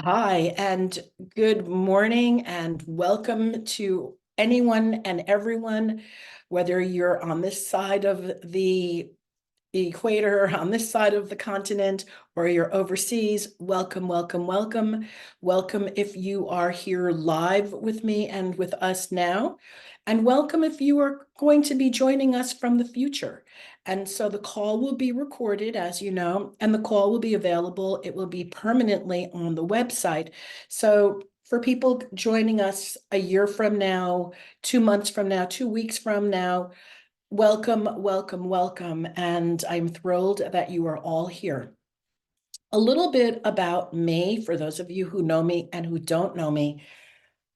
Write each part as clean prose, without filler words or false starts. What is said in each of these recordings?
Hi, and good morning, and welcome to anyone and everyone, whether you're on this side of the equator, on this side of the continent, or you're overseas. Welcome, welcome, welcome. Welcome if you are here live with me and with us now. And welcome if you are going to be joining us from the future. And so the call will be recorded, as you know, and the call will be available. It will be permanently on the website. So for people joining us a year from now, 2 months from now, 2 weeks from now, welcome, welcome, welcome. And I'm thrilled that you are all here. A little bit about me, for those of you who know me and who don't know me.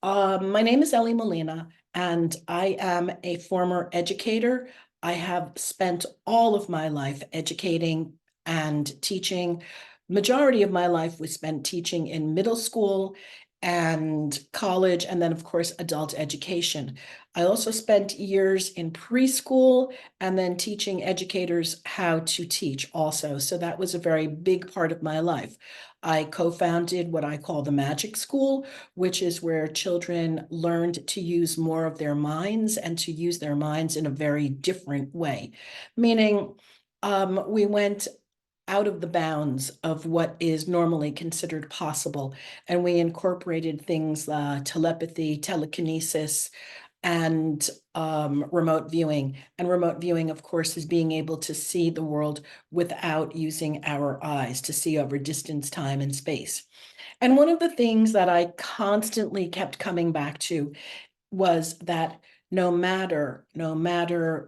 My name is Ellie Molina, and I am a former educator. I have spent all of my life educating and teaching. Majority of my life was spent teaching in middle school and college, and then, of course, adult education. I also spent years in preschool and then teaching educators how to teach also. So that was a very big part of my life. I co-founded what I call the Magic School, which is where children learned to use more of their minds and to use their minds in a very different way. Meaning, we went out of the bounds of what is normally considered possible, and we incorporated things, telepathy, telekinesis, and remote viewing. And remote viewing, of course, is being able to see the world without using our eyes, to see over distance, time, and space. And one of the things that I constantly kept coming back to was that no matter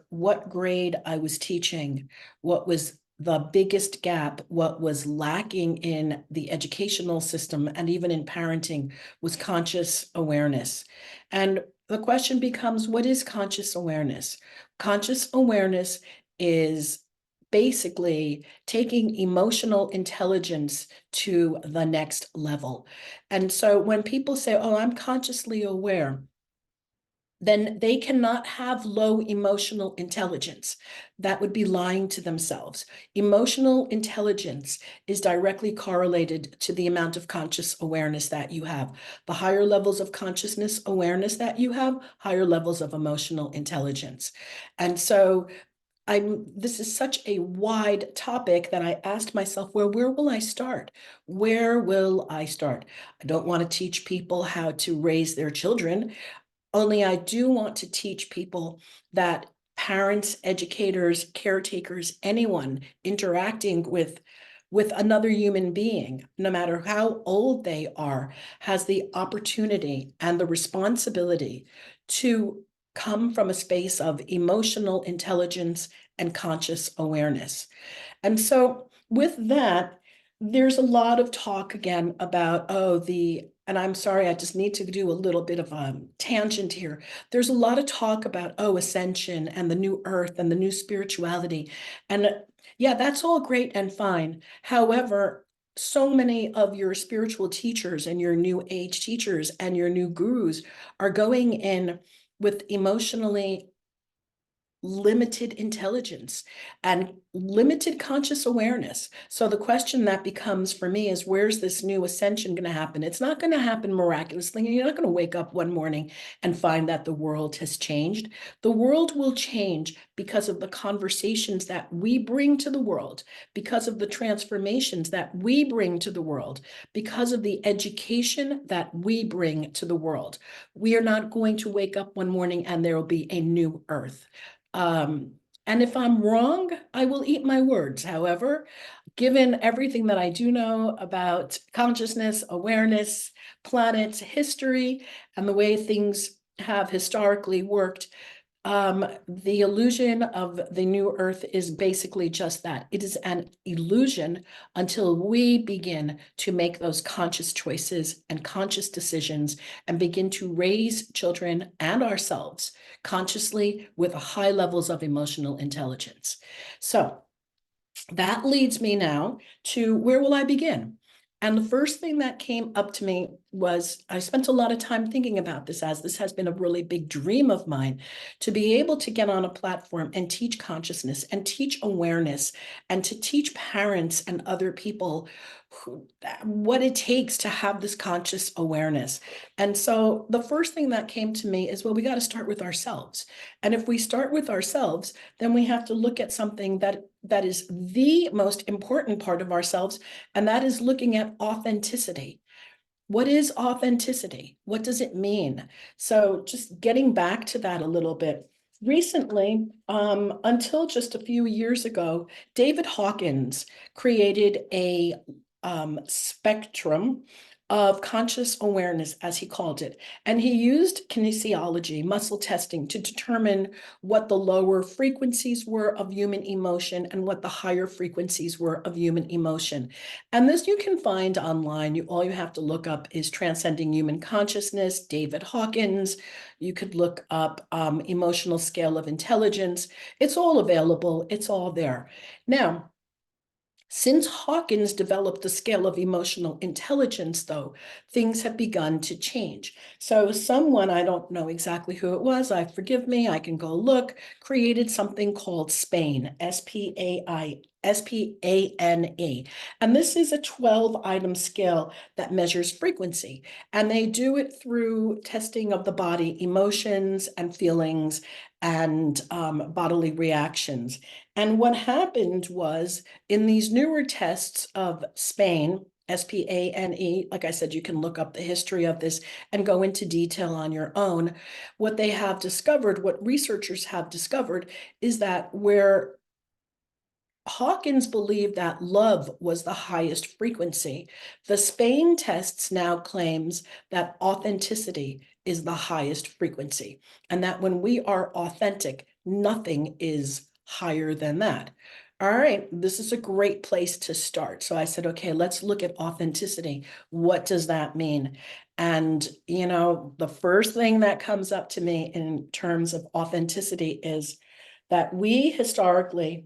what grade I was teaching, what was the biggest gap, what was lacking in the educational system and even in parenting was conscious awareness. And the question becomes, what is conscious awareness? Conscious awareness is basically taking emotional intelligence to the next level. And so when people say, oh, I'm consciously aware, then they cannot have low emotional intelligence. That would be lying to themselves. Emotional intelligence is directly correlated to the amount of conscious awareness that you have. The higher levels of consciousness awareness that you have, higher levels of emotional intelligence. And so this is such a wide topic that I asked myself, well, where will I start? Where will I start? I don't want to teach people how to raise their children. Only I do want to teach people that parents, educators, caretakers, anyone interacting with another human being, no matter how old they are, has the opportunity and the responsibility to come from a space of emotional intelligence and conscious awareness. And so with that, there's a lot of talk again about, and I'm sorry, I just need to do a little bit of a tangent here. There's a lot of talk about, ascension and the new earth and the new spirituality. And yeah, that's all great and fine. However, so many of your spiritual teachers and your new age teachers and your new gurus are going in with emotionally limited intelligence and limited conscious awareness. So the question that becomes for me is, where's this new ascension going to happen? It's not going to happen miraculously. You're not going to wake up one morning and find that the world has changed. The world will change because of the conversations that we bring to the world, because of the transformations that we bring to the world, because of the education that we bring to the world. We are not going to wake up one morning and there will be a new earth. Um, and if I'm wrong, I will eat my words. However, given everything that I do know about consciousness, awareness, planets, history, and the way things have historically worked, the illusion of the new earth is basically just that. It is an illusion until we begin to make those conscious choices and conscious decisions and begin to raise children and ourselves consciously with high levels of emotional intelligence. So that leads me now to, where will I begin? And the first thing that came up to me was I spent a lot of time thinking about this, as this has been a really big dream of mine, to be able to get on a platform and teach consciousness and teach awareness and to teach parents and other people what it takes to have this conscious awareness. And so the first thing that came to me is, well, we got to start with ourselves. And if we start with ourselves, then we have to look at something that is the most important part of ourselves, and that is looking at authenticity. What is authenticity? What does it mean? So just getting back to that a little bit. Recently, until just a few years ago, David Hawkins created a spectrum of conscious awareness, as he called it. And he used kinesiology, muscle testing, to determine what the lower frequencies were of human emotion and what the higher frequencies were of human emotion. And this you can find online. All you have to look up is Transcending Human Consciousness, David Hawkins. You could look up Emotional Scale of Intelligence. It's all available. It's all there. Now, since Hawkins developed the scale of emotional intelligence, though, things have begun to change. So someone, I don't know exactly who it was, forgive me, I can go look, created something called SPANE, SPANE. And this is a 12-item scale that measures frequency. And they do it through testing of the body, emotions and feelings and bodily reactions. And what happened was, in these newer tests of SPANE, SPANE, like I said, you can look up the history of this and go into detail on your own. What they have discovered, what researchers have discovered, is that where Hawkins believed that love was the highest frequency, the SPANE tests now claims that authenticity is the highest frequency, and that when we are authentic, nothing is higher than that. All right, this is a great place to start. So I said, okay, let's look at authenticity. What does that mean? And, the first thing that comes up to me in terms of authenticity is that we historically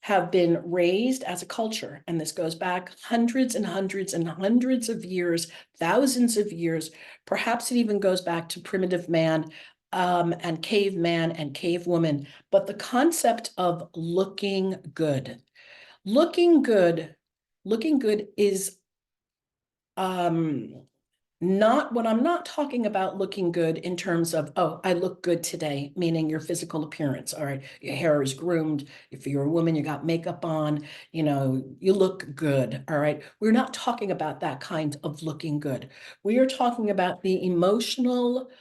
have been raised as a culture, and this goes back hundreds and hundreds and hundreds of years, thousands of years. Perhaps it even goes back to primitive man, and caveman and cavewoman. But the concept of looking good, looking good is um, not what I'm not talking about looking good in terms of, oh, I look good today, meaning your physical appearance. All right, your hair is groomed. If you're a woman, you got makeup on, you look good. All right. We're not talking about that kind of looking good. We are talking about the emotional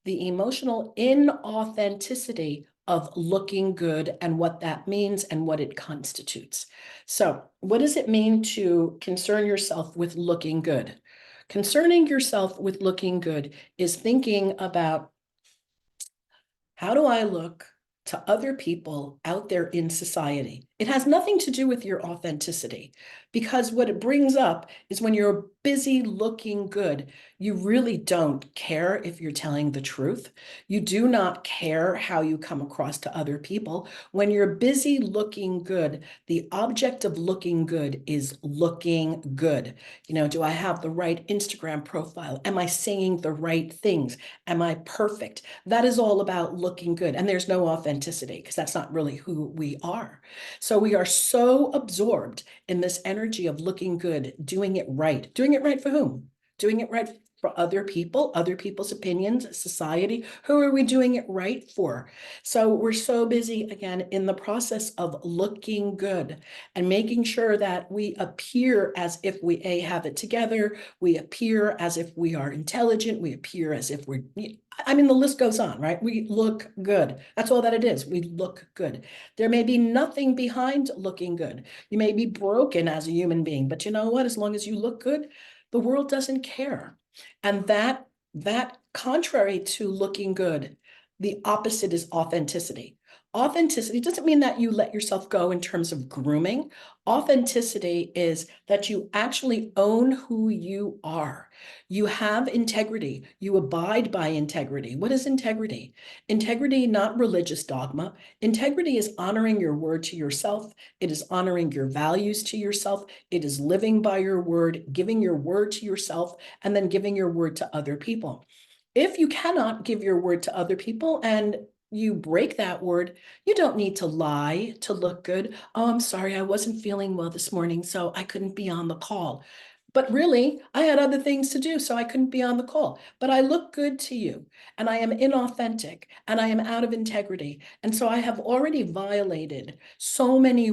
inauthenticity of looking good and what that means and what it constitutes. So, what does it mean to concern yourself with looking good? Concerning yourself with looking good is thinking about, how do I look to other people out there in society? It has nothing to do with your authenticity, because what it brings up is when you're busy looking good, you really don't care if you're telling the truth. You do not care how you come across to other people. When you're busy looking good, the object of looking good is looking good. Do I have the right Instagram profile? Am I saying the right things? Am I perfect? That is all about looking good. And there's no authenticity, because that's not really who we are. So we are so absorbed in this energy of looking good, doing it right. Doing it right for whom? Doing it right for other people, other people's opinions, society. Who are we doing it right for? So we're so busy, again, in the process of looking good and making sure that we appear as if we have it together. We appear as if we are intelligent. We appear as if the list goes on, right? We look good. That's all that it is. We look good. There may be nothing behind looking good. You may be broken as a human being, but you know what? As long as you look good, the world doesn't care. And that contrary to looking good, the opposite is authenticity. Authenticity doesn't mean that you let yourself go in terms of grooming. Authenticity is that you actually own who you are. You have integrity. You abide by integrity. What is integrity? Integrity, not religious dogma. Integrity is honoring your word to yourself. It is honoring your values to yourself. It is living by your word, giving your word to yourself, and then giving your word to other people. If you cannot give your word to other people and you break that word, you don't need to lie to look good. Oh, I'm sorry, I wasn't feeling well this morning, so I couldn't be on the call. But really, I had other things to do, so I couldn't be on the call. But I look good to you, and I am inauthentic, and I am out of integrity. And so I have already violated so many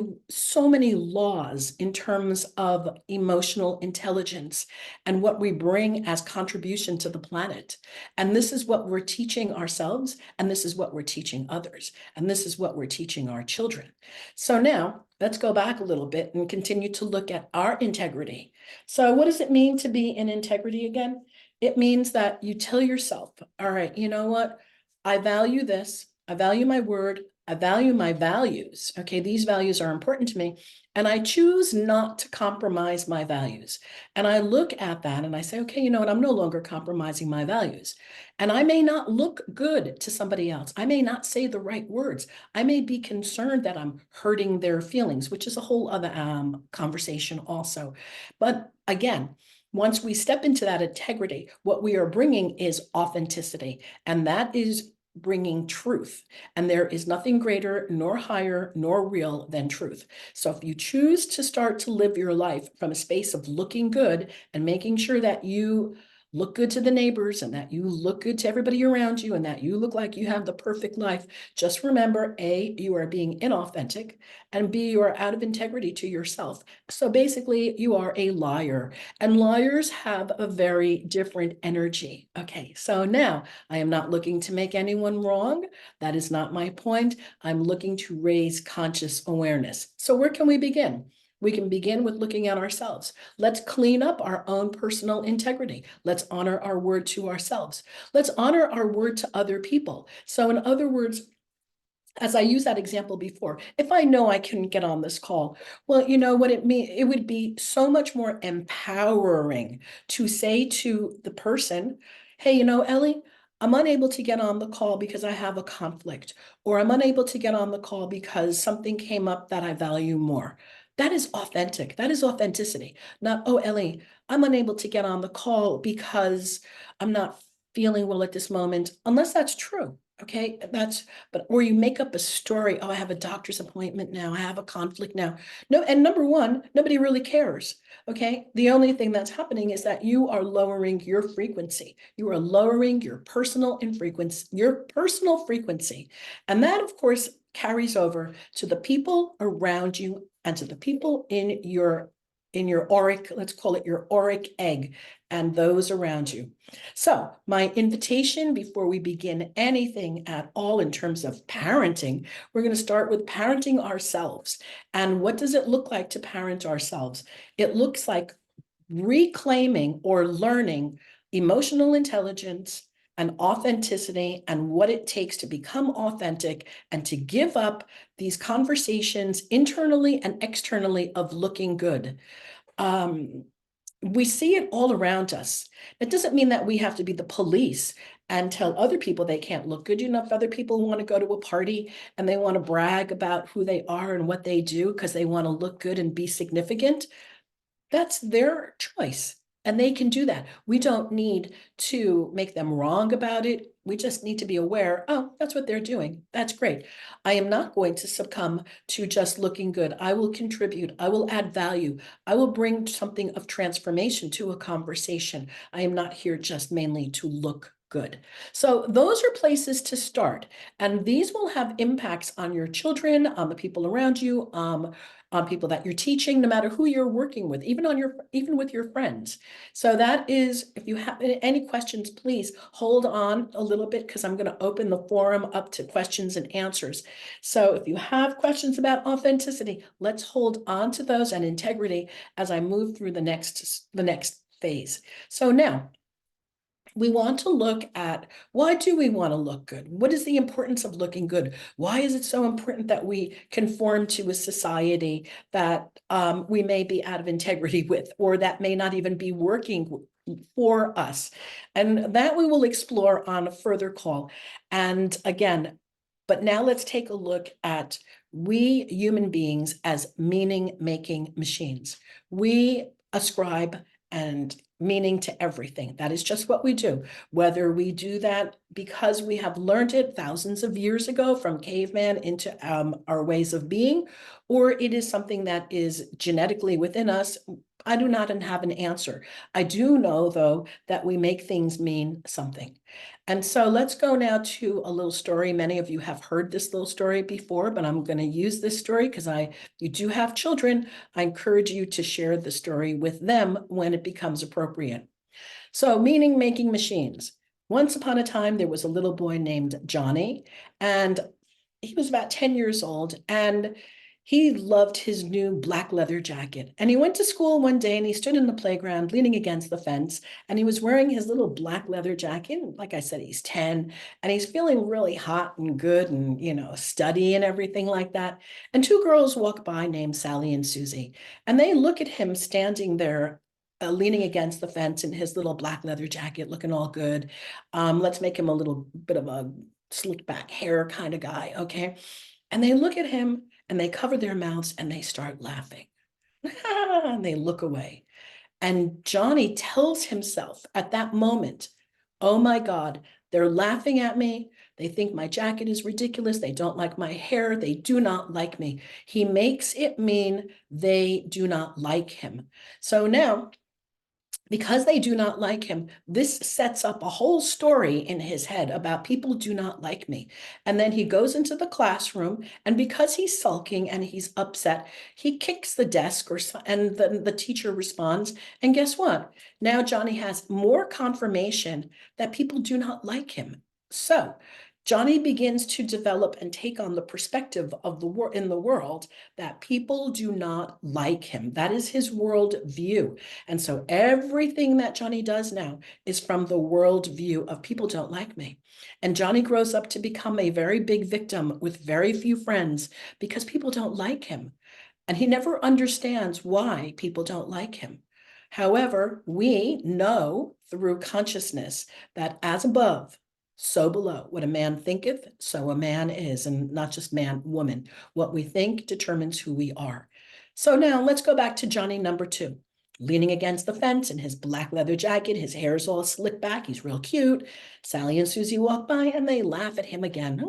laws in terms of emotional intelligence and what we bring as contribution to the planet. And this is what we're teaching ourselves, and this is what we're teaching others, and this is what we're teaching our children. So now let's go back a little bit and continue to look at our integrity. So what does it mean to be in integrity again? It means that you tell yourself, all right, you know what? I value this. I value my word. I value my values. Okay, these values are important to me. And I choose not to compromise my values. And I look at that and I say, okay, you know what? I'm no longer compromising my values. And I may not look good to somebody else. I may not say the right words. I may be concerned that I'm hurting their feelings, which is a whole other conversation also. But again, once we step into that integrity, what we are bringing is authenticity, and that is bringing truth. And there is nothing greater, nor higher, nor real than truth. So if you choose to start to live your life from a space of looking good and making sure that you look good to the neighbors and that you look good to everybody around you and that you look like you have the perfect life, just remember, A, you are being inauthentic, and B, you are out of integrity to yourself. So basically, you are a liar, and liars have a very different energy. Okay, so now I am not looking to make anyone wrong. That is not my point. I'm looking to raise conscious awareness. So where can we begin? We can begin with looking at ourselves. Let's clean up our own personal integrity. Let's honor our word to ourselves. Let's honor our word to other people. So in other words, as I used that example before, if I know I can get on this call, well, you know what it means? It would be so much more empowering to say to the person, hey, you know, Ellie, I'm unable to get on the call because I have a conflict, or I'm unable to get on the call because something came up that I value more. That is authentic. That is authenticity. Not, oh, Ellie, I'm unable to get on the call because I'm not feeling well at this moment, unless that's true. Okay, or you make up a story. Oh, I have a doctor's appointment now. I have a conflict now. No, and number one, nobody really cares. Okay, the only thing that's happening is that you are lowering your frequency. You are lowering your personal frequency. And that, of course, carries over to the people around you and to the people in your auric, let's call it your auric egg, and those around you. So my invitation before we begin anything at all in terms of parenting, we're going to start with parenting ourselves. And what does it look like to parent ourselves? It looks like reclaiming or learning emotional intelligence and authenticity and what it takes to become authentic and to give up these conversations internally and externally of looking good. We see it all around us. It doesn't mean that we have to be the police and tell other people they can't look good. You know, if other people want to go to a party and they want to brag about who they are and what they do because they want to look good and be significant, that's their choice. And they can do that. We don't need to make them wrong about it. We just need to be aware, oh, that's what they're doing. That's great. I am not going to succumb to just looking good. I will contribute. I will add value. I will bring something of transformation to a conversation. I am not here just mainly to look good. So those are places to start. And these will have impacts on your children, on the people around you, on people that you're teaching, no matter who you're working with, even with your friends. So that is, if you have any questions, please hold on a little bit because I'm going to open the forum up to questions and answers. So if you have questions about authenticity, let's hold on to those and integrity as I move through the next phase. So now, we want to look at, why do we want to look good? What is the importance of looking good? Why is it so important that we conform to a society that we may be out of integrity with, or that may not even be working for us? And that we will explore on a further call. And again, but now let's take a look at we human beings as meaning-making machines. We ascribe and meaning to everything. That is just what we do. Whether we do that because we have learned it thousands of years ago from caveman into our ways of being, or it is something that is genetically within us, I do not have an answer. I do know, though, that we make things mean something. And so let's go now to a little story. Many of you have heard this little story before, but I'm going to use this story because you do have children. I encourage you to share the story with them when it becomes appropriate. So, meaning making machines. Once upon a time, there was a little boy named Johnny, and he was about 10 years old, and he loved his new black leather jacket. And he went to school one day and he stood in the playground leaning against the fence, and he was wearing his little black leather jacket. Like I said, he's 10 and he's feeling really hot and good and, study and everything like that. And two girls walk by named Sally and Susie, and they look at him standing there leaning against the fence in his little black leather jacket, looking all good. Let's make him a little bit of a slick back hair kind of guy, okay? And they look at him and they cover their mouths and they start laughing. And they look away. And Johnny tells himself at that moment, oh my God, they're laughing at me. They think my jacket is ridiculous. They don't like my hair. They do not like me. He makes it mean they do not like him. So now, because they do not like him, this sets up a whole story in his head about people do not like me. And then he goes into the classroom, and because he's sulking and he's upset, he kicks the desk, and the teacher responds. And guess what? Now Johnny has more confirmation that people do not like him. So Johnny begins to develop and take on the perspective of in the world that people do not like him. That is his world view. And so everything that Johnny does now is from the world view of people don't like me. And Johnny grows up to become a very big victim with very few friends because people don't like him. And he never understands why people don't like him. However, we know through consciousness that as above, so below. What a man thinketh, so a man is. And not just man, woman. What we think determines who we are. So now let's go back to Johnny number 2. Leaning against the fence in his black leather jacket, his hair's all slicked back, he's real cute. Sally and Susie walk by and they laugh at him again.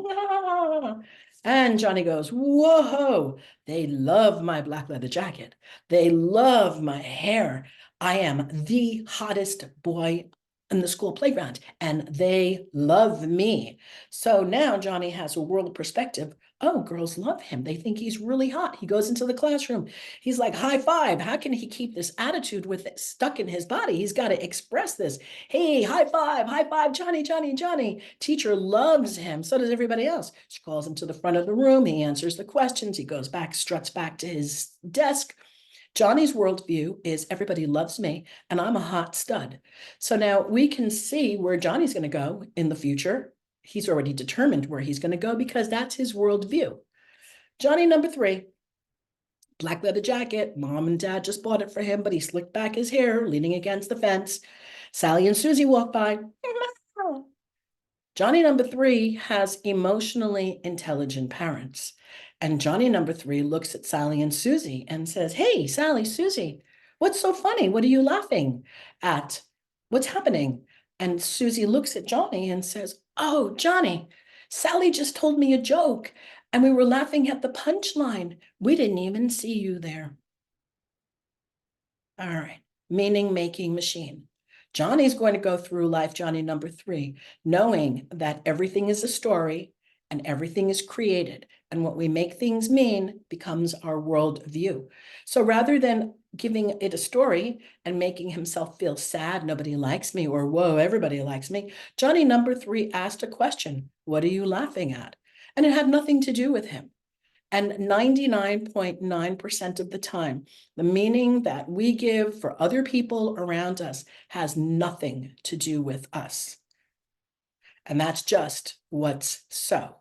And Johnny goes, whoa, they love my black leather jacket. They love my hair. I am the hottest boy in the school playground, and they love me. So now Johnny has a world perspective. Oh, girls love him. They think he's really hot. He goes into the classroom. He's like, high five. How can he keep this attitude with it stuck in his body? He's got to express this. Hey, high five, Johnny, Johnny, Johnny. Teacher loves him. So does everybody else. She calls him to the front of the room. He answers the questions. He goes back, struts back to his desk. Johnny's worldview is everybody loves me and I'm a hot stud. So now we can see where Johnny's going to go in the future. He's already determined where he's going to go because that's his worldview. Johnny number 3, black leather jacket. Mom and dad just bought it for him, but he slicked back his hair, leaning against the fence. Sally and Susie walk by. Johnny number 3 has emotionally intelligent parents. And Johnny number 3 looks at Sally and Susie and says, hey, Sally, Susie, what's so funny? What are you laughing at? What's happening? And Susie looks at Johnny and says, oh, Johnny, Sally just told me a joke and we were laughing at the punchline. We didn't even see you there. All right, meaning making machine. Johnny's going to go through life, Johnny number 3, knowing that everything is a story and everything is created. And what we make things mean becomes our world view. So rather than giving it a story and making himself feel sad, nobody likes me, or whoa, everybody likes me, Johnny number 3 asked a question, what are you laughing at? And it had nothing to do with him. And 99.9% of the time, the meaning that we give for other people around us has nothing to do with us. And that's just what's so.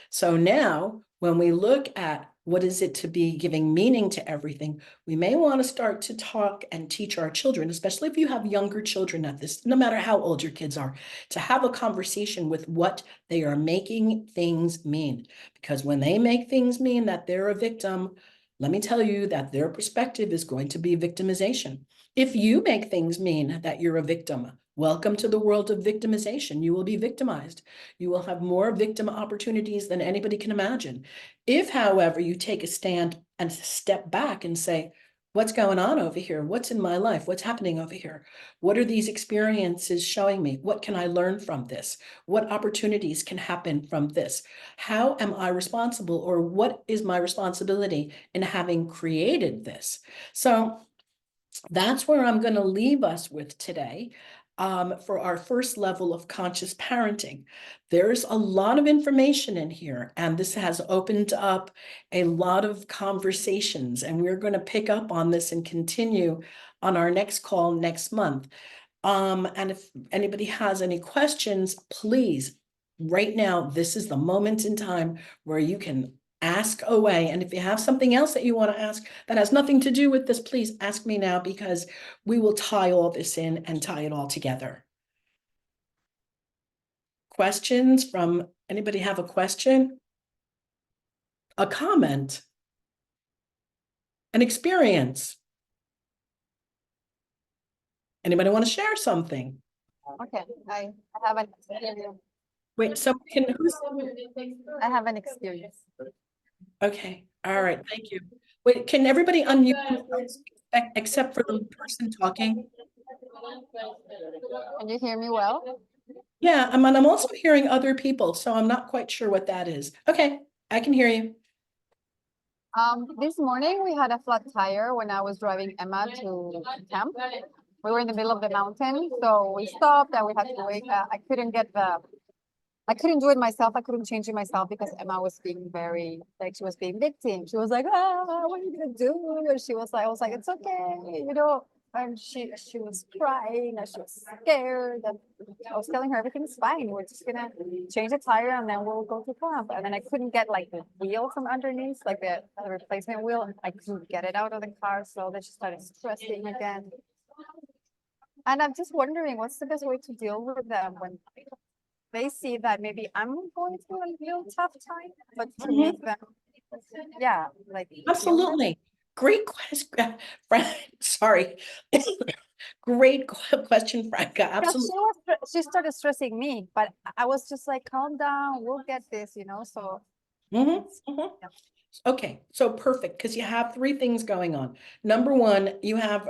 So now, when we look at what is it to be giving meaning to everything, we may want to start to talk and teach our children, especially if you have younger children at this, no matter how old your kids are, to have a conversation with what they are making things mean. Because when they make things mean that they're a victim, let me tell you that their perspective is going to be victimization. If you make things mean that you're a victim, welcome to the world of victimization. You will be victimized. You will have more victim opportunities than anybody can imagine. If, however, you take a stand and step back and say, what's going on over here? What's in my life? What's happening over here? What are these experiences showing me? What can I learn from this? What opportunities can happen from this? How am I responsible, or what is my responsibility in having created this? So that's where I'm going to leave us with today. For our first level of conscious parenting. There's a lot of information in here, and this has opened up a lot of conversations, and we're going to pick up on this and continue on our next call next month. And if anybody has any questions, please, right now, this is the moment in time where you can ask away. And if you have something else that you want to ask that has nothing to do with this, please ask me now, because we will tie all this in and tie it all together. Questions from anybody? Have a question? A comment? An experience? Anybody want to share something? Okay, I have an experience. Wait, so can who's I have an experience. okay, all right, thank you. Wait, can everybody unmute themselves except for the person talking? Can you hear me well? Yeah, I'm also hearing other people, so I'm not quite sure what that is. Okay, I can hear you. This morning we had a flat tire when I was driving Emma to camp. We were in the middle of the mountain, so we stopped and we had to wait. I couldn't do it myself. I couldn't change it myself because Emma was being very, like, she was being victim. She was like, ah, what are you gonna do? And I was like, it's okay, you know. And she was crying and she was scared. And I was telling her everything's fine. We're just gonna change the tire and then we'll go to camp. And then I couldn't get like the wheel from underneath, like the replacement wheel. I couldn't get it out of the car. So then she started stressing again. And I'm just wondering, what's the best way to deal with them when they see that maybe I'm going through a real tough time, but to make them, yeah, like feel better. Absolutely. Great question, Frank. Sorry. Great question, Franca. Yeah, Absolutely. she started stressing me, but I was just like, calm down, we'll get this, you know. So Mhm, mhm. yeah. Okay, so perfect, because you have three things going on. Number one, you have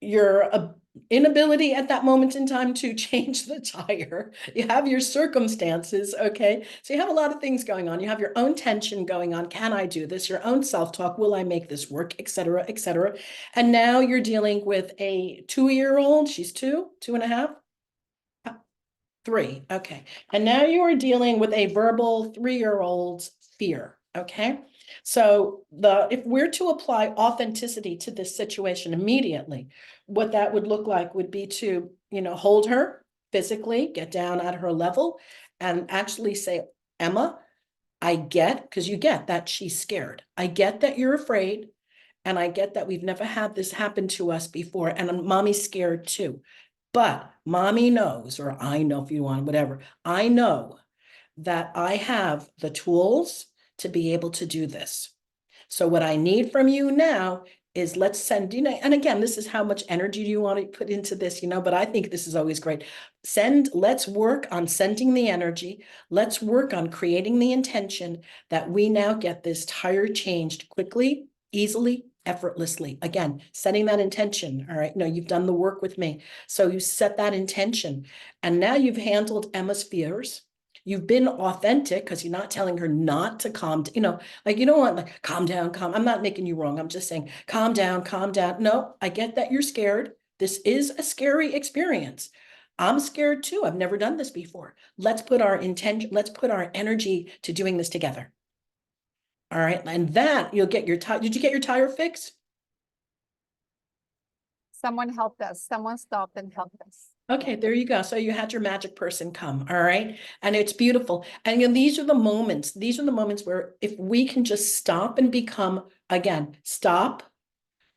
your inability at that moment in time to change the tire. You have your circumstances, okay? So you have a lot of things going on. You have your own tension going on. Can I do this? Your own self-talk. Will I make this work? Et cetera, et cetera. And now you're dealing with a 2-year-old. She's 2.5. 3, okay. And now you are dealing with a verbal 3-year-old's fear, okay? So if we're to apply authenticity to this situation immediately, what that would look like would be to, hold her physically, get down at her level, and actually say, Emma, I get, because you get that she's scared. I get that you're afraid, and I get that we've never had this happen to us before, and mommy's scared too. But mommy knows, or I know if you want, whatever, I know that I have the tools to be able to do this. So what I need from you now is let's send, and again, this is how much energy do you want to put into this, but I think this is always great. Let's work on sending the energy. Let's work on creating the intention that we now get this tire changed quickly, easily, effortlessly. Again, setting that intention. All right. No, you've done the work with me. So you set that intention, and now you've handled Emma's fears. You've been authentic because you're not telling her not to calm, like you don't want like calm down, calm. I'm not making you wrong. I'm just saying calm down, calm down. No, I get that you're scared. This is a scary experience. I'm scared too. I've never done this before. Let's put our intention, let's put our energy to doing this together. All right. And that you'll get your tire. Did you get your tire fixed? Someone helped us. Someone stopped and helped us. Okay, there you go. So you had your magic person come, all right? And it's beautiful. And these are the moments, where if we can just stop and become, again, stop,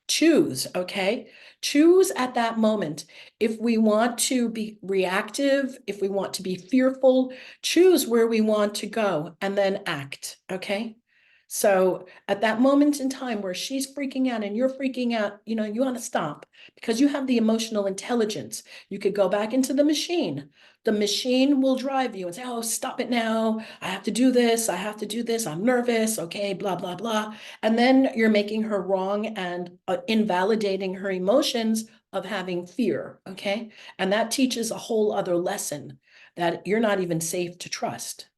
choose, okay? Choose at that moment. If we want to be reactive, if we want to be fearful, choose where we want to go and then act, okay? So at that moment in time where she's freaking out and you're freaking out, you want to stop because you have the emotional intelligence. You could go back into the machine. The machine will drive you and say, oh, stop it now. I have to do this. I have to do this. I'm nervous. Okay, blah, blah, blah. And then you're making her wrong and invalidating her emotions of having fear. Okay. And that teaches a whole other lesson that you're not even safe to trust.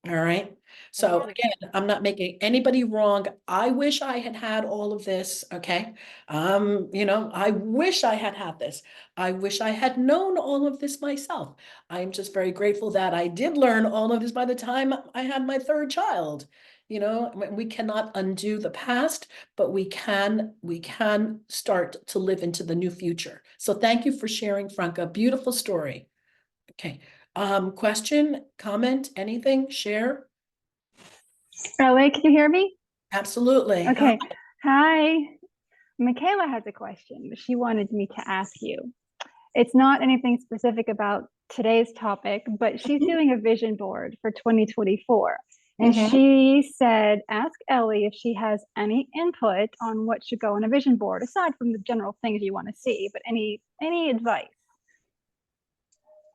All right. So again, I'm not making anybody wrong. I wish I had had all of this. Okay. I wish I had had this. I wish I had known all of this myself. I'm just very grateful that I did learn all of this by the time I had my third child. We cannot undo the past, but we can start to live into the new future. So thank you for sharing, Franca. Beautiful story. Okay. Question, comment, anything, share? LA, can you hear me? Absolutely. Okay. Hi. Michaela has a question that she wanted me to ask you. It's not anything specific about today's topic, but she's doing a vision board for 2024. And she said, ask Ellie if she has any input on what should go on a vision board, aside from the general things you want to see, but any advice.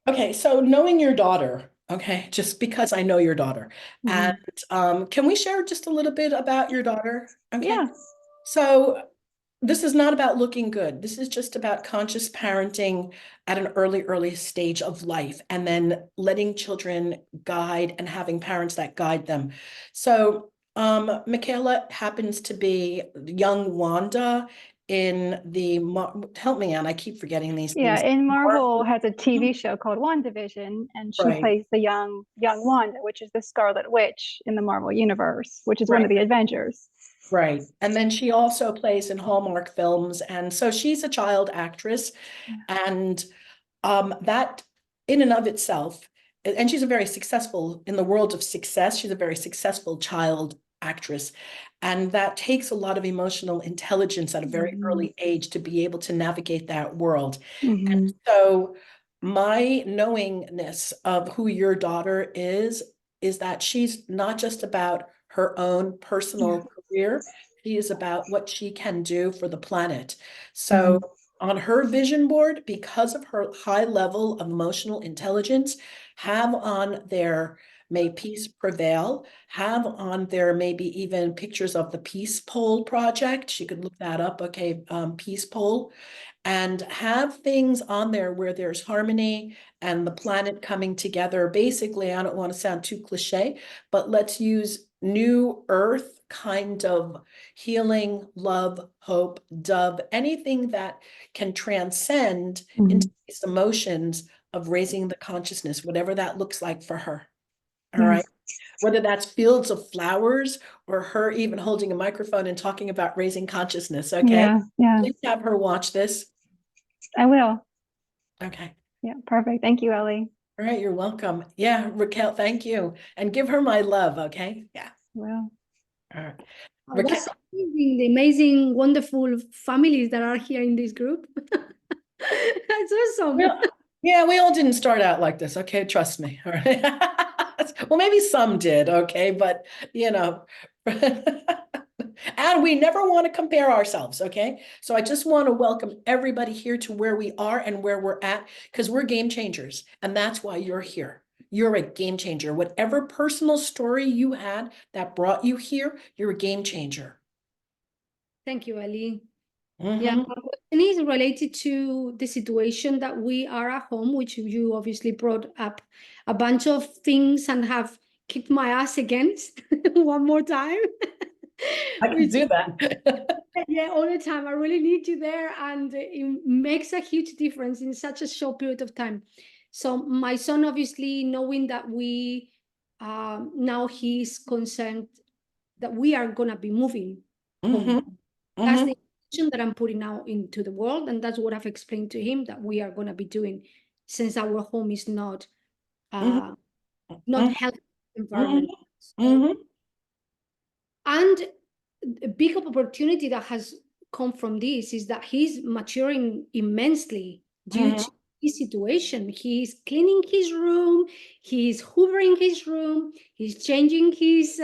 Okay, so knowing your daughter, okay, just because I know your daughter. And can we share just a little bit about your daughter? Okay. Yeah. So this is not about looking good. This is just about conscious parenting at an early stage of life, and then letting children guide and having parents that guide them. So Michaela happens to be young Wanda in the, help me out, I keep forgetting these Yeah, things. and Marvel has a TV show called WandaVision, and she Right, plays the young Wanda, which is the Scarlet Witch in the Marvel universe, which is one of right. the Avengers. Right. And then she also plays in Hallmark films. And so she's a child actress. And that in and of itself, and she's a very successful, in the world of success, she's a very successful child actress. And that takes a lot of emotional intelligence at a very early age to be able to navigate that world. And so my knowingness of who your daughter is that she's not just about her own personal career, she is about what she can do for the planet. So on her vision board, because of her high level of emotional intelligence, have on there may peace prevail, have on there maybe even pictures of the Peace Pole project. She could look that up, okay, Peace Pole, and have things on there where there's harmony and the planet coming together. Basically, I don't want to sound too cliche, but let's use new earth kind of healing, love, hope, dove, anything that can transcend into these emotions of raising the consciousness, whatever that looks like for her. All right. Whether that's fields of flowers or her even holding a microphone and talking about raising consciousness. Okay. Yeah. Please have her watch this. I will. Okay. Yeah, perfect. Thank you, Ellie. All right. You're welcome. Yeah, Raquel, thank you. And give her my love. Okay. Yeah. Well. All right. Oh, that's amazing, the amazing, wonderful families that are here in this group. That's awesome. Yeah, we all didn't start out like this. Okay. Trust me. All right. Well, maybe some did. Okay. But, and we never want to compare ourselves. Okay. So I just want to welcome everybody here to where we are and where we're at, because we're game changers. And that's why you're here. You're a game changer. Whatever personal story you had that brought you here, you're a game changer. Thank you, Ali. Yeah, my question is related to the situation that we are at home, which you obviously brought up a bunch of things and have kicked my ass against one more time. I can do that. Yeah, all the time. I really need you there, and it makes a huge difference in such a short period of time. So my son, obviously, knowing that we now he's concerned that we are going to be moving home. Mhm. That's Mhm. the intention that I'm putting out into the world, and that's what I've explained to him that we are going to be doing, since our home is not Mhm. not healthy environment. Mhm. And a big opportunity that has come from this is that he's maturing immensely due Mhm. to his situation. He's cleaning his room, he's hoovering his room, he's changing his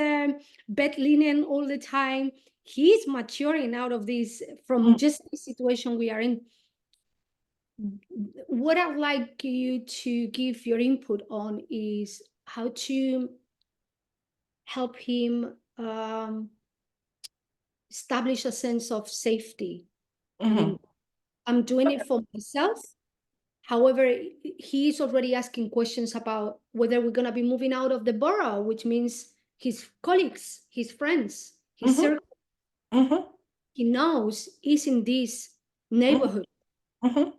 bed linen all the time. He's maturing out of this from just the situation we are in. What I'd like you to give your input on is how to help him establish a sense of safety. I mean, I'm doing it for myself. However, he is already asking questions about whether we're going to be moving out of the borough, which means his colleagues, his friends, his circle, Mhm. he knows is in this neighborhood. Mhm.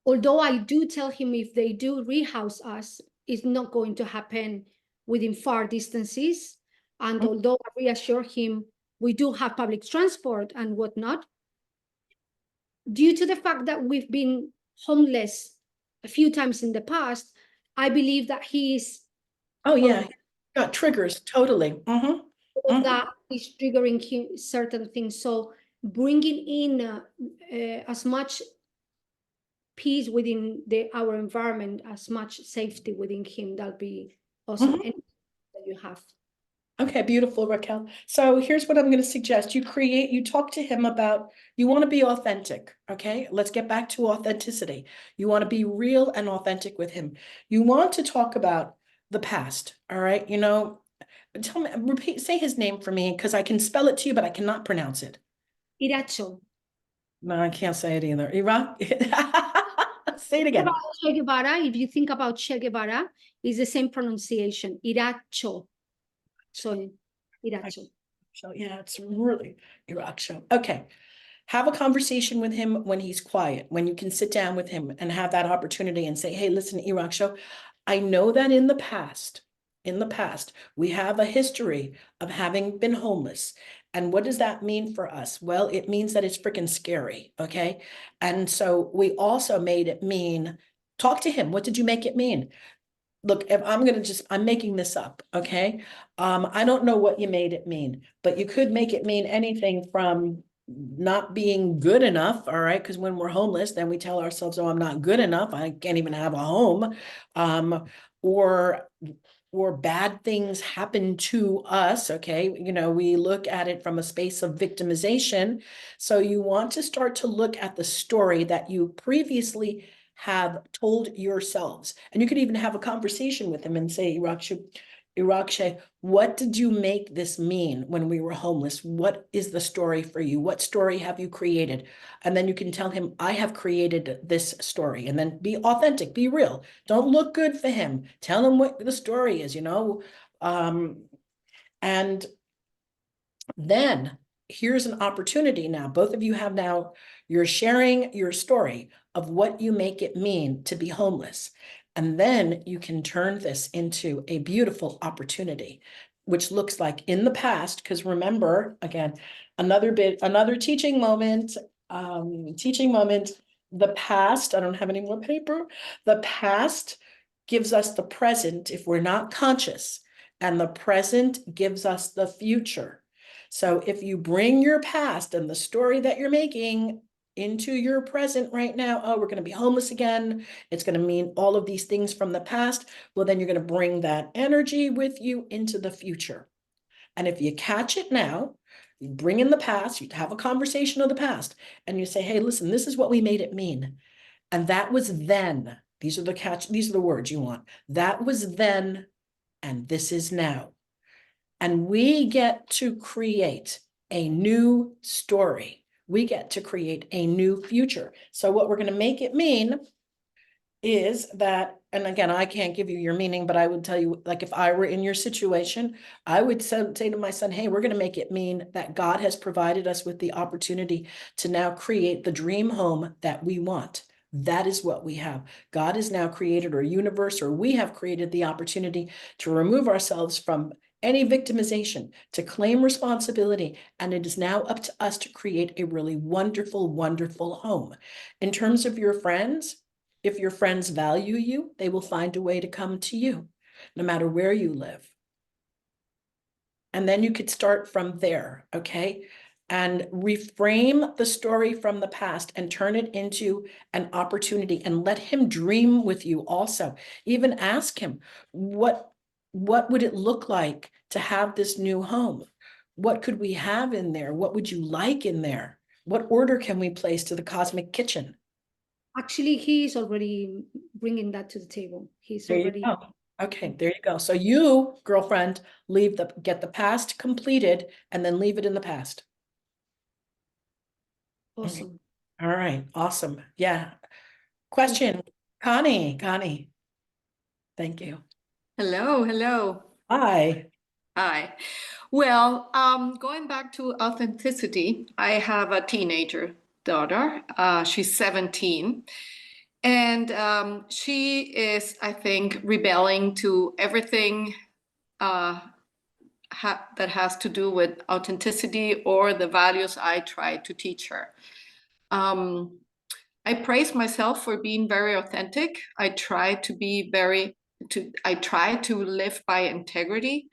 Although I do tell him if they do rehouse us, it's not going to happen within far distances. And although I reassure him we do have public transport and whatnot, due to the fact that we've been homeless a few times in the past, I believe that he is Oh yeah, got triggers totally. Mhm. all of that is triggering him certain things. So bringing in as much peace within our environment, as much safety within him, that'll be awesome. Mhm. And that you have. Okay, beautiful, Raquel. So here's what I'm going to suggest. You talk to him about, you want to be authentic, okay? Let's get back to authenticity. You want to be real and authentic with him. You want to talk about the past, all right? You know, tell me, say his name for me, because I can spell it to you, but I cannot pronounce it. Iracho. No, I can't say it either. Iraq? Say it again. About Che Guevara, if you think about Che Guevara, it's the same pronunciation, Iracho. So, Iracho. So yeah, it's really Iraq show. Okay. Have a conversation with him when he's quiet, when you can sit down with him and have that opportunity and say, hey, listen, Iraq show, I know that in the past, we have a history of having been homeless. And what does that mean for us? Well, it means that it's freaking scary. Okay. And so we also made it mean, talk to him. What did you make it mean? Look, if I'm making this up, okay? I don't know what you made it mean, but you could make it mean anything from not being good enough, all right? Because when we're homeless, then we tell ourselves, oh, I'm not good enough. I can't even have a home. Or bad things happen to us, okay? You know, we look at it from a space of victimization. So you want to start to look at the story that you previously have told yourselves. And you could even have a conversation with him and say, Irakshe, what did you make this mean when we were homeless? What is the story for you? What story have you created? And then you can tell him, I have created this story. And then be authentic, be real. Don't look good for him. Tell him what the story is, you know? And then here's an opportunity now. Both of you have now, you're sharing your story of what you make it mean to be homeless. And then you can turn this into a beautiful opportunity, which looks like in the past, because remember, again, another teaching moment, the past, I don't have any more paper. The past gives us the present if we're not conscious, and the present gives us the future. So if you bring your past and the story that you're making into your present right now, oh, we're going to be homeless again. It's going to mean all of these things from the past. Well, then you're going to bring that energy with you into the future. And if you catch it now, you bring in the past, you have a conversation of the past, and you say, hey, listen, this is what we made it mean. And that was then. These are the words you want. That was then, and this is now. And we get to create a new story. We get to create a new future. So what we're going to make it mean is that, and again, I can't give you your meaning, but I would tell you, like, if I were in your situation, I would say to my son, hey, we're going to make it mean that God has provided us with the opportunity to now create the dream home that we want. That is what we have. God has now created, or universe, or we have created the opportunity to remove ourselves from any victimization, to claim responsibility. And it is now up to us to create a really wonderful, wonderful home. In terms of your friends, if your friends value you, they will find a way to come to you, no matter where you live. And then you could start from there, okay? And reframe the story from the past and turn it into an opportunity, and let him dream with you also. Even ask him, what would it look like to have this new home? What could we have in there? What would you like in there? What order can we place to the cosmic kitchen? Actually, he is already bringing that to the table. He's There you already. go. Okay, there you go. So you, girlfriend, get the past completed and then leave it in the past. Awesome. All right, awesome. Yeah. Question, Connie. Thank you. Hello, hello. Hi. Hi. Well, going back to authenticity, I have a teenager daughter. She's 17. And she is, I think, rebelling to everything that has to do with authenticity or the values I try to teach her. I praise myself for being very authentic. I try to live by integrity,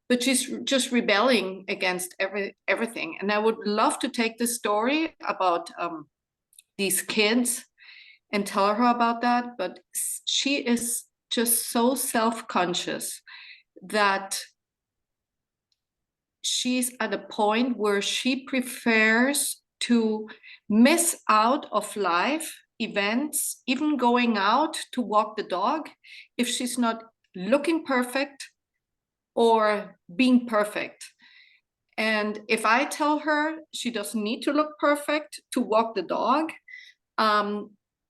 but she's just rebelling against everything. And I would love to take this story about these kids and tell her about that, but she is just so self-conscious that she's at a point where she prefers to miss out of life events, even going out to walk the dog, if she's not looking perfect or being perfect. And if I tell her she doesn't need to look perfect to walk the dog,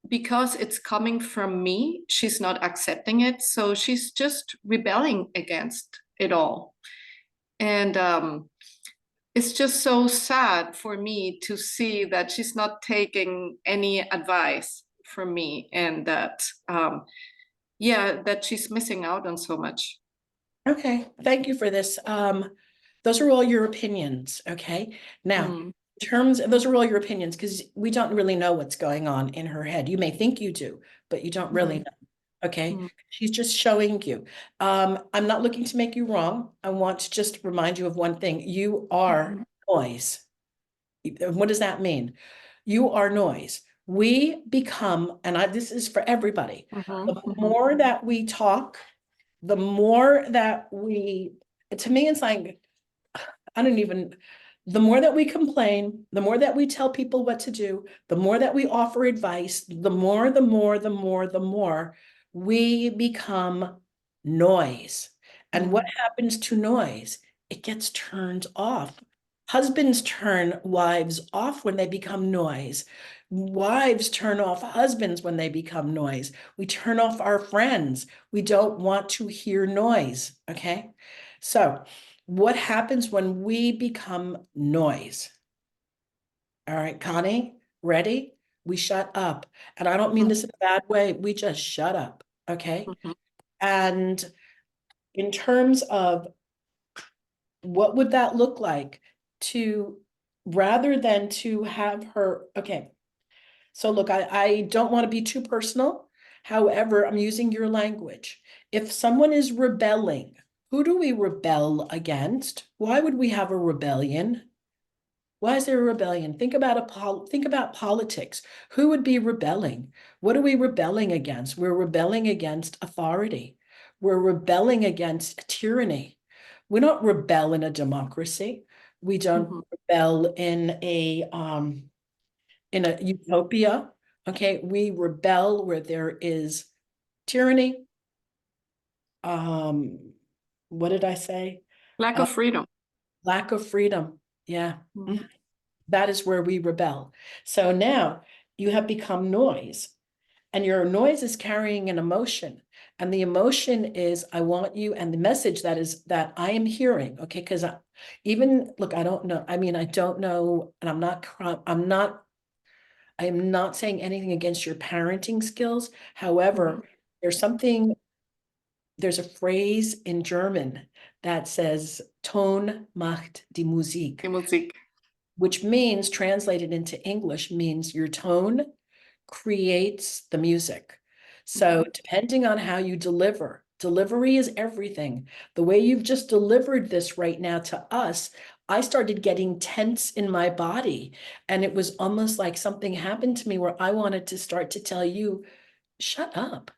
because it's coming from me, she's not accepting it. So she's just rebelling against it all. And it's just so sad for me to see that she's not taking any advice from me, and that, that she's missing out on so much. Okay, thank you for this. Those are all your opinions, okay? Now, in terms, those are all your opinions, because we don't really know what's going on in her head. You may think you do, but you don't really know. Okay, she's just showing you. I'm not looking to make you wrong. I want to just remind you of one thing. You are noise. What does that mean? You are noise. We become, and this is for everybody, the more that we talk, the more that to me, it's like, the more that we complain, the more that we tell people what to do, the more that we offer advice, the more we become noise. And what happens to noise? It gets turned off. Husbands turn wives off when they become noise. Wives turn off husbands when they become noise. We turn off our friends. We don't want to hear noise, okay? So what happens when we become noise? All right, Connie, ready? We shut up. And I don't mean this in a bad way. We just shut up, okay? And in terms of what would that look like rather than to have her, okay. So look, I don't want to be too personal. However, I'm using your language. If someone is rebelling, who do we rebel against? Why would we have a rebellion? Why is there a rebellion? Think about politics. Who would be rebelling? What are we rebelling against? We're rebelling against authority. We're rebelling against tyranny. We don't rebel in a democracy. We don't rebel in a utopia. Okay, we rebel where there is tyranny. What did I say? Lack of freedom. Lack of freedom. Yeah. That is where we rebel. So now you have become noise, and your noise is carrying an emotion. And the emotion is, I want you, and the message that I am hearing, okay, because look, I don't know. I mean, I don't know, and I'm not I am not saying anything against your parenting skills. However, there's a phrase in German that says Ton macht die Musik, Die Musik. which means, translated into English, means your tone creates the music. So depending on how you deliver, delivery is everything. The way you've just delivered this right now to us, I started getting tense in my body, and it was almost like something happened to me where I wanted to start to tell you, shut up.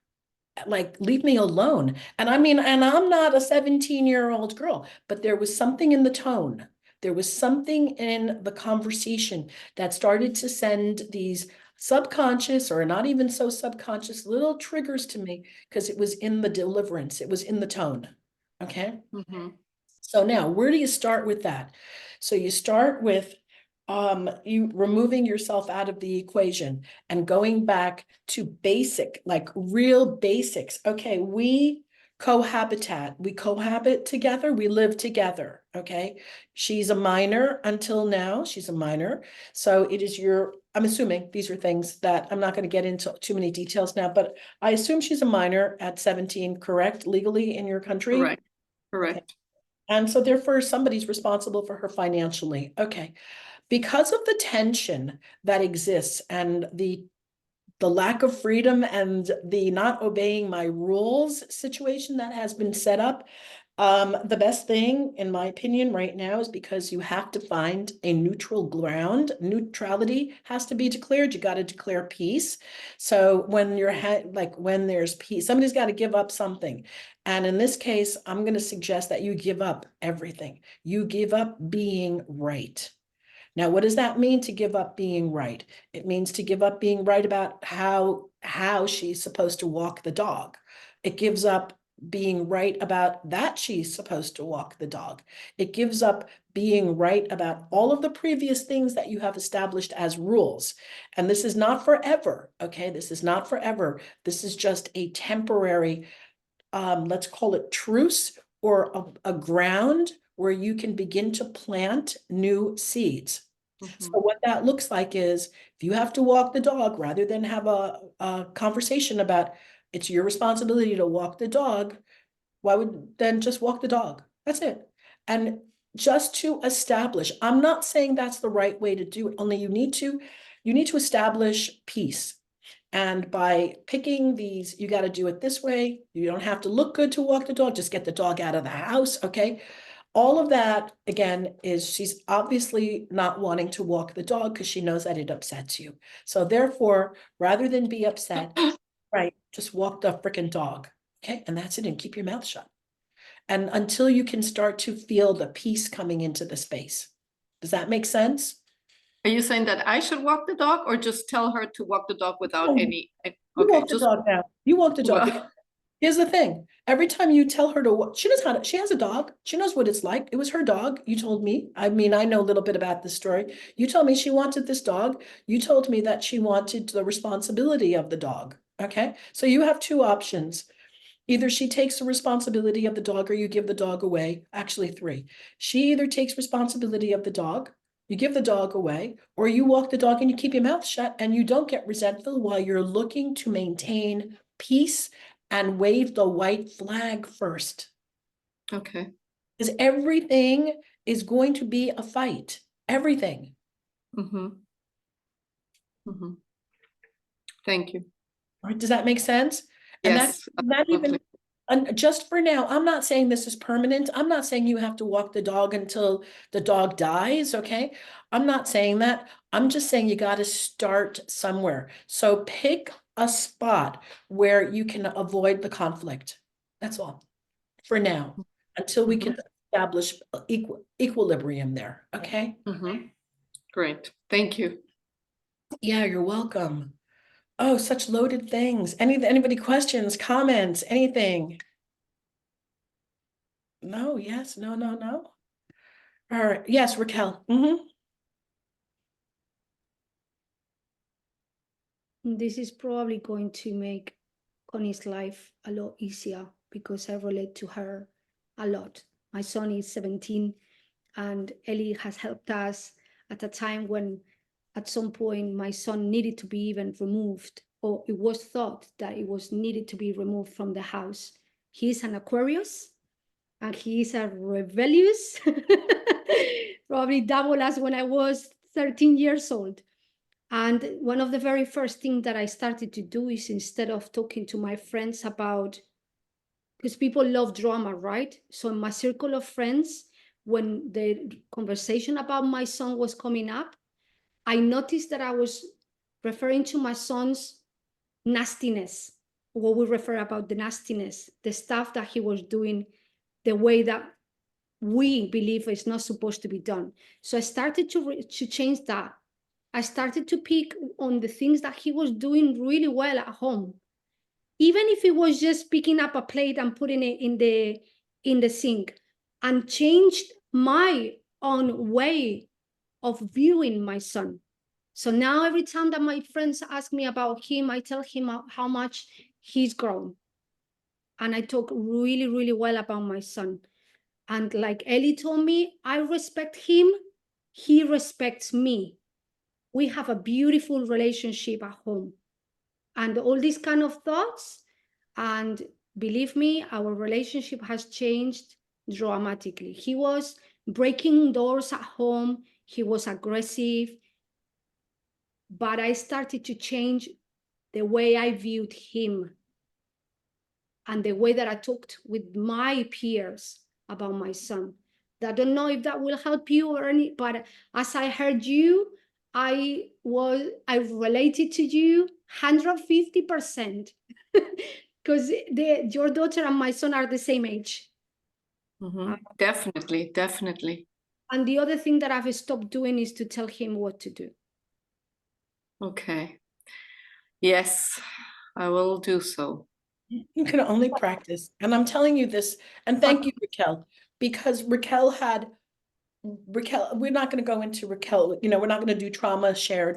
Like, leave me alone. And I mean, and I'm not a 17-year-old girl, but there was something in the tone. There was something in the conversation that started to send these subconscious, or not even so subconscious, little triggers to me, because it was in the deliverance, it was in the tone. Okay. Mhm. So now, where do you start with that? So you start with you removing yourself out of the equation and going back to basic, like real basics. Okay, we cohabit together, we live together. Okay, she's a minor until now, she's a minor. So it is I'm assuming these are things that I'm not going to get into too many details now, but I assume she's a minor at 17, correct, legally in your country? Correct. Correct. And so therefore somebody's responsible for her financially. Okay. Because of the tension that exists and the lack of freedom and the not obeying my rules situation that has been set up, the best thing, in my opinion, right now is, because you have to find a neutral ground. Neutrality has to be declared. You got to declare peace. So when when there's peace, somebody's got to give up something. And in this case, I'm going to suggest that you give up everything. You give up being right. Now, what does that mean, to give up being right? It means to give up being right about how she's supposed to walk the dog. It gives up being right about that she's supposed to walk the dog. It gives up being right about all of the previous things that you have established as rules. And this is not forever, okay? This is not forever. This is just a temporary, let's call it truce, or a ground where you can begin to plant new seeds. So Mhm. what that looks like is, if you have to walk the dog, rather than have a conversation about it's your responsibility to walk the dog, why would then just walk the dog? That's it. And just to establish, I'm not saying that's the right way to do it, only you need to establish peace. And by picking these, you got to do it this way. You don't have to look good to walk the dog, just get the dog out of the house, okay? All of that, again, is she's obviously not wanting to walk the dog because she knows that it upsets you. So therefore, rather than be upset, right, just walk the freaking dog, okay? And that's it, and keep your mouth shut. And until you can start to feel the peace coming into the space. Does that make sense? Are you saying that I should walk the dog, or just tell her to walk the dog without any? You Okay, walk the just dog now. You walk the dog. well, Here's the thing. Every time you tell her to walk, she knows how to, she has a dog. She knows what it's like. It was her dog. You told me. I mean, I know a little bit about this story. You told me she wanted this dog. You told me that she wanted the responsibility of the dog. Okay. So you have two options. Either she takes the responsibility of the dog, or you give the dog away. Actually, three. She either takes responsibility of the dog, you give the dog away, or you walk the dog and you keep your mouth shut and you don't get resentful while you're looking to maintain peace and wave the white flag first. okay. Because everything is going to be a fight. Everything. Mm-hmm. Mm-hmm. Thank you. Right? Does that make sense? And that's Yes, not even, absolutely. and just for now, I'm not saying this is permanent. I'm not saying you have to walk the dog until the dog dies, okay? I'm not saying that. I'm just saying you got to start somewhere. So pick a spot where you can avoid the conflict. That's all for now, until we can establish equilibrium there, okay? Mm-hmm. Great. Thank you. Yeah, you're welcome. Oh, such loaded things. Anybody questions, comments, anything? No, yes, no, no, no. All right, yes, Raquel. This is probably going to make Connie's life a lot easier because I relate to her a lot. My son is 17 and Ellie has helped us at a time when at some point my son needed to be even removed, or it was thought that it was needed to be removed from the house. He's an Aquarius, and he is a rebellious, probably double as when I was 13 years old. And one of the very first things that I started to do is, instead of talking to my friends about, because people love drama, right? So in my circle of friends, when the conversation about my son was coming up, I noticed that I was referring to my son's nastiness, what we refer about the nastiness, the stuff that he was doing the way that we believe is not supposed to be done. So I started to change that. I started to pick on the things that he was doing really well at home, even if it was just picking up a plate and putting it in the sink, and changed my own way of viewing my son. So now every time that my friends ask me about him, I tell him how much he's grown. And I talk really, really well about my son. And like Ellie told me, I respect him, he respects me. We have a beautiful relationship at home. And all these kind of thoughts, and believe me, our relationship has changed dramatically. He was breaking doors at home, he was aggressive, but I started to change the way I viewed him and the way that I talked with my peers about my son. I don't know if that will help you or any, but as I heard you, I related to you 150%, because your daughter and my son are the same age. Definitely, definitely. And the other thing that I've stopped doing is to tell him what to do. Okay. Yes, I will do so. You can only practice. And I'm telling you this, and thank you, Raquel, because Raquel, we're not going to go into Raquel, we're not going to do drama share,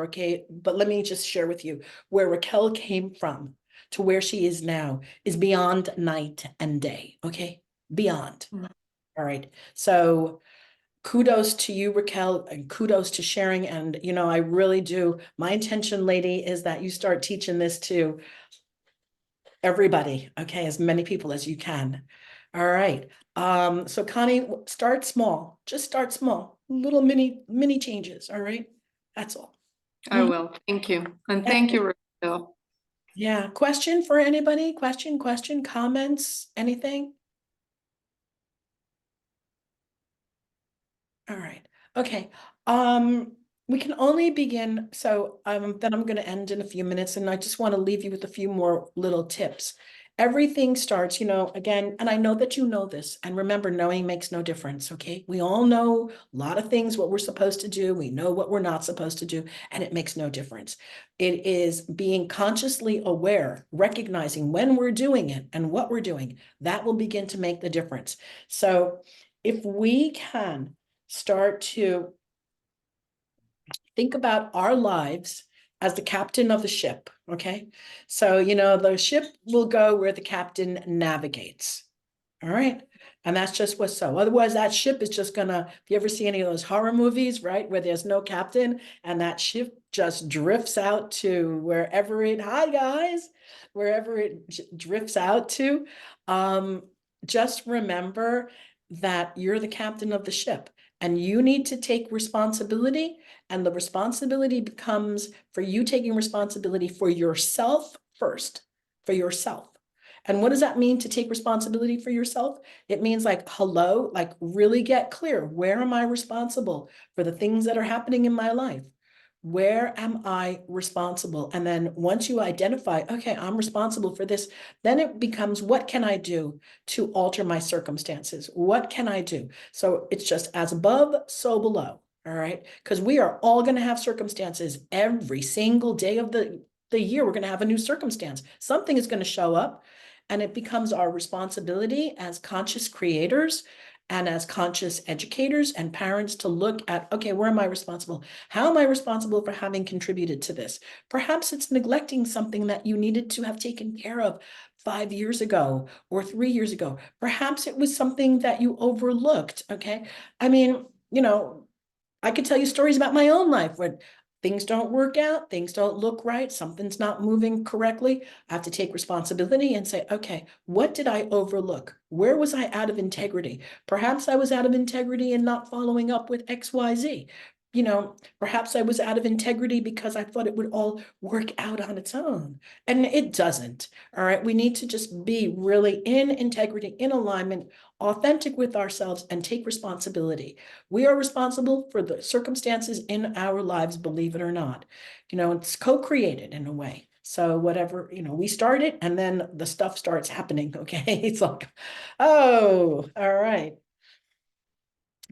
okay? But let me just share with you where Raquel came from to where she is now is beyond night and day, okay? Beyond. All right. So kudos to you, Raquel, and kudos to sharing. And, I really do. My intention, lady, is that you start teaching this to everybody, okay, as many people as you can. All right. So Connie, start small. Just start small. Little mini changes. All right. That's all. I will. Thank you. And thank you, Rachel. Yeah. Question for anybody? Question, comments, anything? All right. Okay. We can only begin. So then I'm going to end in a few minutes, and I just want to leave you with a few more little tips. Everything starts, again, and I know that you know this, and remember, knowing makes no difference, okay? We all know a lot of things, what we're supposed to do. We know what we're not supposed to do, and it makes no difference. It is being consciously aware, recognizing when we're doing it and what we're doing. That will begin to make the difference. So if we can start to think about our lives as the captain of the ship, okay? So, the ship will go where the captain navigates, all right? And that's just what's so. Otherwise, that ship is just gonna, if you ever see any of those horror movies, right, where there's no captain and that ship just drifts out to wherever wherever it drifts out to, just remember that you're the captain of the ship and you need to take responsibility. And the responsibility becomes for you taking responsibility for yourself first, for yourself. And what does that mean to take responsibility for yourself? It means like, hello, like really get clear. Where am I responsible for the things that are happening in my life? Where am I responsible? And then once you identify, okay, I'm responsible for this, then it becomes, what can I do to alter my circumstances? What can I do? So it's just as above, so below. All right. Because we are all going to have circumstances every single day of the year. We're going to have a new circumstance. Something is going to show up, and it becomes our responsibility as conscious creators and as conscious educators and parents to look at, okay, where am I responsible? How am I responsible for having contributed to this? Perhaps it's neglecting something that you needed to have taken care of 5 years ago or 3 years ago. Perhaps it was something that you overlooked. Okay. I mean, I could tell you stories about my own life where things don't work out, things don't look right, something's not moving correctly. I have to take responsibility and say, okay, what did I overlook? Where was I out of integrity? Perhaps I was out of integrity in not following up with XYZ. You know, perhaps I was out of integrity because I thought it would all work out on its own. And it doesn't. All right. We need to just be really in integrity, in alignment, authentic with ourselves, and take responsibility. We are responsible for the circumstances in our lives, believe it or not. You know, it's co-created in a way. So whatever, you know, we start it and then the stuff starts happening. Okay. It's like, oh, all right.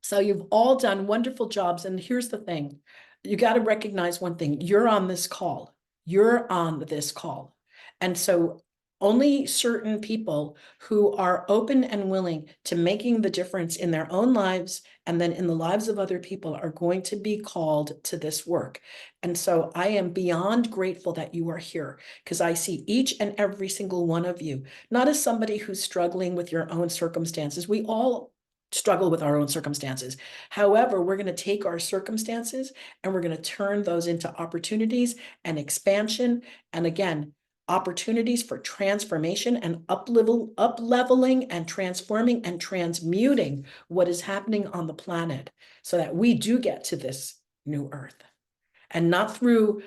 So you've all done wonderful jobs. And here's the thing. You got to recognize one thing. You're on this call. You're on this call. And so only certain people who are open and willing to making the difference in their own lives and then in the lives of other people are going to be called to this work. And so I am beyond grateful that you are here because I see each and every single one of you, not as somebody who's struggling with your own circumstances. We all struggle with our own circumstances. However, we're going to take our circumstances and we're going to turn those into opportunities and expansion. And again, opportunities for transformation and up-leveling and transforming and transmuting what is happening on the planet so that we do get to this new earth. And not through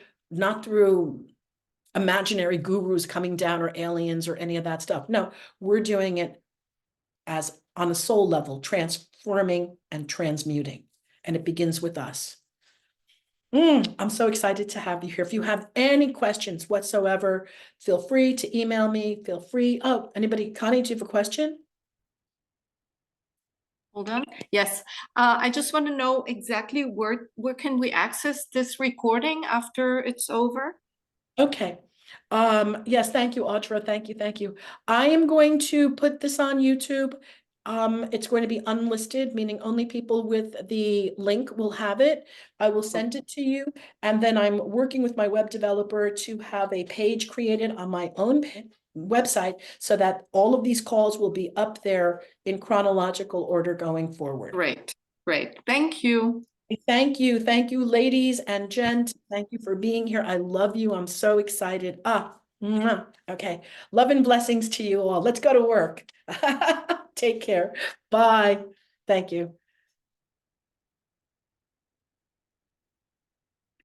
imaginary gurus coming down or aliens or any of that stuff. No, we're doing it as on a soul level, transforming and transmuting. And it begins with us. I'm so excited to have you here. If you have any questions whatsoever, feel free to email me, feel free. Oh, anybody, Connie, do you have a question? Hold on. Yes, I just want to know exactly where can we access this recording after it's over? Okay. Yes, thank you, Audra. Thank you. I am going to put this on YouTube. It's going to be unlisted, meaning only people with the link will have it. I will send it to you. And then I'm working with my web developer to have a page created on my own website so that all of these calls will be up there in chronological order going forward. Great. Thank you. Thank you, ladies and gents. Thank you for being here. I love you. I'm so excited. Mwah. Okay. Love and blessings to you all. Let's go to work. Take care. Bye. Thank you.